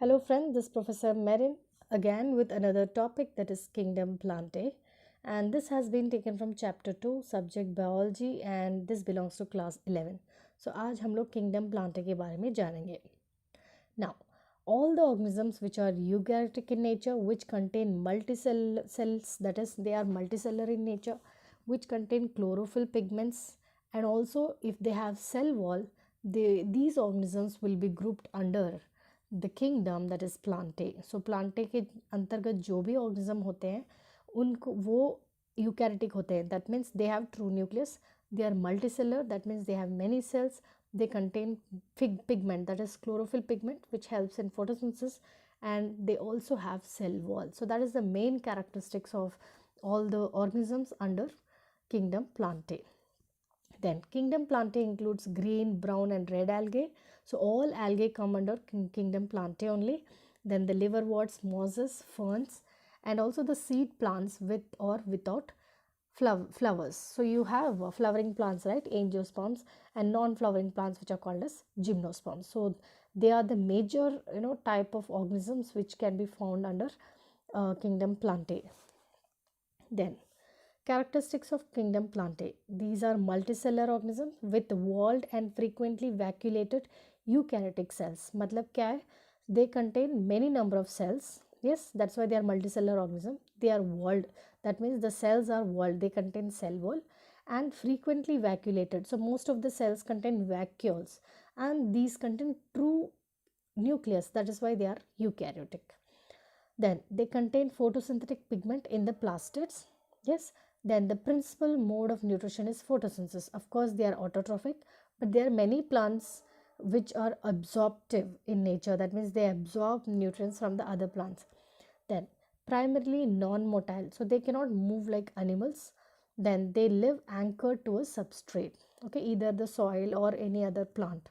Hello, friends. This is Professor Merin again with another topic that is Kingdom Plantae. And this has been taken from chapter 2, subject biology, and this belongs to class 11. So, आज हम लोग Kingdom Plantae के बारे में जानेंगे. Now, all the organisms which are eukaryotic in nature, which contain cells, that is, they are multicellular in nature, which contain chlorophyll pigments, and also if they have cell wall, these organisms will be grouped under the kingdom that is Plantae. So Plantae के अंतर्गत जो भी organism होते हैं उनको वो eukaryotic होते हैं. That means they have true nucleus, they are multicellular, that means they have many cells, they contain pigment, that is chlorophyll pigment, which helps in photosynthesis, and they also have cell wall. So that is the main characteristics of all the organisms under kingdom Plantae. Then kingdom Plantae includes green, brown and red algae. So all algae come under kingdom Plantae only. Then the liverworts, mosses, ferns, and also the seed plants with or without flowers. So you have flowering plants, right, angiosperms, and non-flowering plants which are called as gymnosperms. So they are the major type of organisms which can be found under kingdom Plantae. Then characteristics of kingdom Plantae. These are multicellular organisms with walled and frequently vacuolated eukaryotic cells. मतलब क्या है? They contain many number of cells. Yes, that's why they are multicellular organism. They are walled. That means the cells are walled. They contain cell wall and frequently vacuolated. So most of the cells contain vacuoles, and these contain true nucleus. That is why they are eukaryotic. Then they contain photosynthetic pigment in the plastids. Yes. Then the principal mode of nutrition is photosynthesis. Of course, they are autotrophic, but there are many plants which are absorptive in nature. That means they absorb nutrients from the other plants. Then primarily non-motile, so they cannot move like animals. Then they live anchored to a substrate, okay, either the soil or any other plant.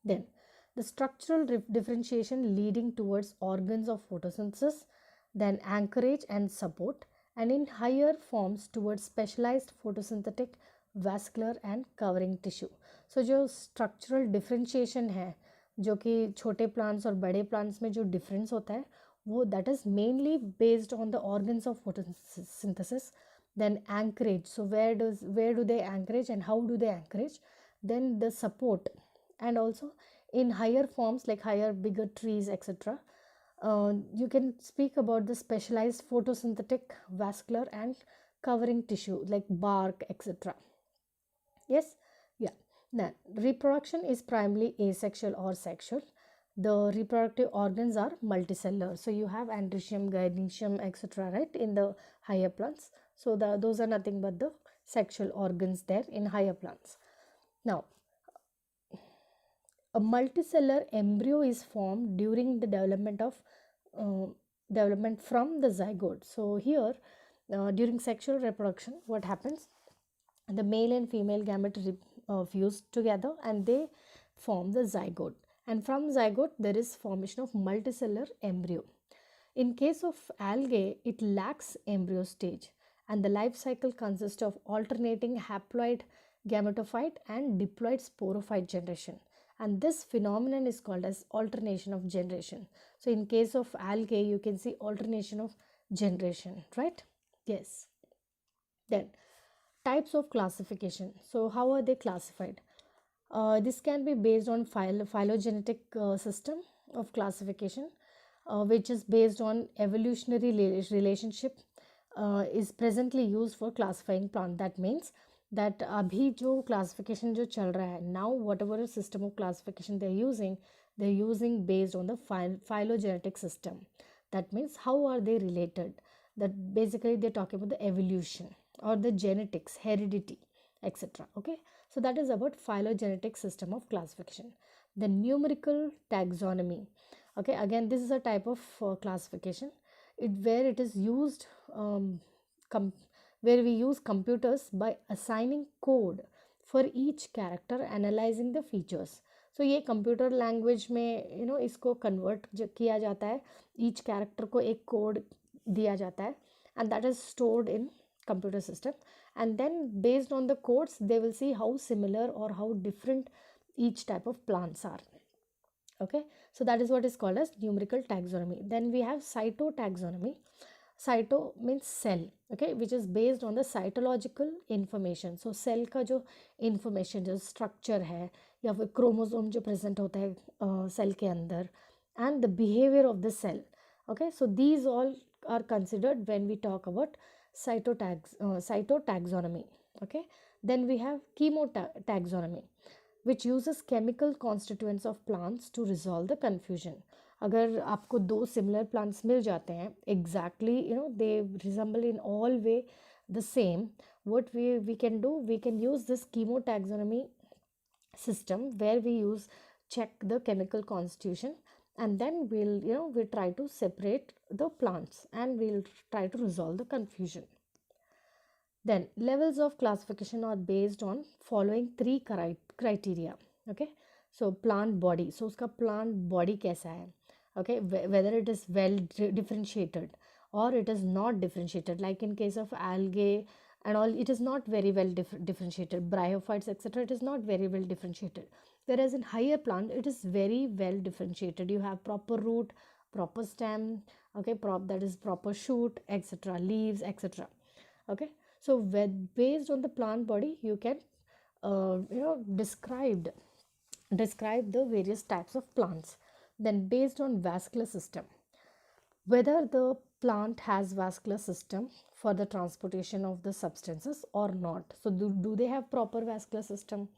Then the structural differentiation leading towards organs of photosynthesis, then anchorage and support, and in higher forms towards specialized photosynthetic vascular and covering tissue. So जो structural differentiation है, जो कि छोटे plants और बड़े plants में जो difference होता है वो that is mainly based on the organs of photosynthesis. Then anchorage, so where do they anchorage and how do they anchorage. Then the support, and also in higher forms like higher bigger trees, etc. You can speak about the specialized photosynthetic vascular and covering tissue like bark, etc. Yes, yeah. Now reproduction is primarily asexual or sexual. The reproductive organs are multicellular, so you have androecium, gynoecium, etc. right, in the higher plants. So those are nothing but the sexual organs there in higher plants. Now a multicellular embryo is formed during the development from the zygote. So here during sexual reproduction, what happens, the male and female gamete fuse together and they form the zygote, and from zygote there is formation of multicellular embryo. In case of algae, it lacks embryo stage, and the life cycle consists of alternating haploid gametophyte and diploid sporophyte generation, and this phenomenon is called as alternation of generation. So in case of algae you can see alternation of generation, right? Yes. Then types of classification. So how are they classified? This can be based on phylogenetic system of classification, which is based on evolutionary relationship, is presently used for classifying plant. That means that अभी जो classification जो चल रहा है, now whatever system of classification they're using based on the phylogenetic system. That means how are they related? That basically they're talking about the evolution or the genetics, heredity, etc. Okay, so that is about phylogenetic system of classification. The numerical taxonomy. Okay, again this is a type of classification where it is used where we use computers by assigning code for each character, analyzing the features. So ये computer language में इसको convert किया जाता है, each character को एक code दिया जाता है, and that is stored in computer system, and then based on the codes they will see how similar or how different each type of plants are. Okay, so that is what is called as numerical taxonomy. Then we have cytotaxonomy. Cyto means cell, okay, which is based on the cytological information. So cell का जो information जो structure है या फिर chromosome जो present होता है cell के अंदर, and the behavior of the cell. Okay, so these all are considered when we talk about cytotaxonomy. Okay, then we have chemotaxonomy, which uses chemical constituents of plants to resolve the confusion. अगर आपको दो similar plants मिल जाते हैं exactly they resemble in all way the same, what we can do, we can use this chemotaxonomy system where we check the chemical constitution, and then we try to separate the plants and we'll try to resolve the confusion. Then levels of classification are based on following three criteria. Okay, so plant body, so uska plant body kaisa hai. Okay, whether it is well differentiated or it is not differentiated, like in case of algae and all, it is not very well differentiated. Bryophytes, etc., it is not very well differentiated, whereas in higher plant it is very well differentiated. You have proper root, proper stem, okay, that is proper shoot, etc., leaves, etc. Okay, so based on the plant body you can describe the various types of plants. Then based on vascular system, whether the plant has vascular system for the transportation of the substances or not. So do they have proper vascular system,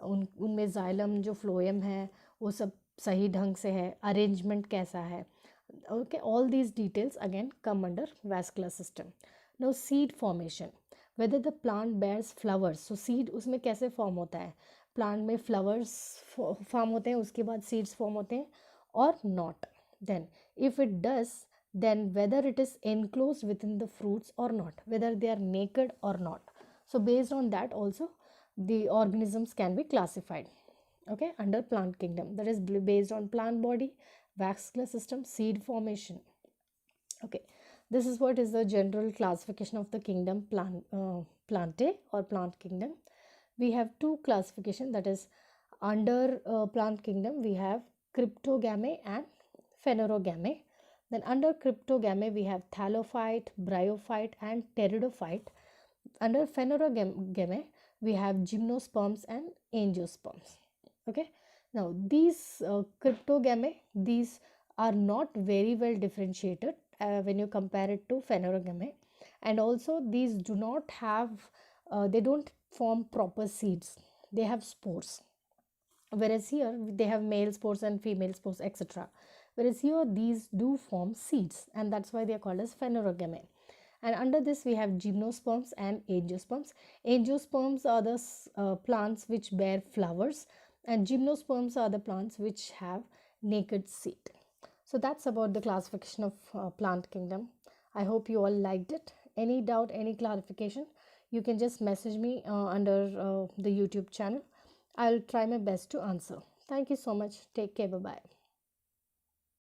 उनमें xylem जो phloem है वो सब सही ढंग से है, arrangement कैसा है. Okay, all these details again come under vascular system. Now seed formation, whether the plant bears flowers. So seed उसमें कैसे form होता है, plant में flowers form होते हैं, उसके बाद seeds form होते हैं or not. Then if it does, then whether it is enclosed within the fruits or not, whether they are naked or not. So based on that also the organisms can be classified, okay, under plant kingdom, that is based on plant body, vascular system, seed formation. Okay, this is what is the general classification of the kingdom Plantae or plant kingdom. We have two classification, that is under plant kingdom we have Cryptogame and Phanerogame. Then under Cryptogame we have Thallophyte, Bryophyte and Pteridophyte. Under Phanerogame we have Gymnosperms and Angiosperms. Okay, now these Cryptogame, these are not very well differentiated when you compare it to Phanerogame, and also these do not have they don't form proper seeds, they have spores, whereas here they have male spores and female spores, etc. Whereas here these do form seeds, and that's why they are called as Phanerogame. And under this we have gymnosperms and angiosperms. Angiosperms are the plants which bear flowers, and gymnosperms are the plants which have naked seed. So that's about the classification of plant kingdom. I hope you all liked it. Any doubt, any clarification, you can just message me under the YouTube channel. I'll try my best to answer. Thank you so much. Take care. Bye-bye.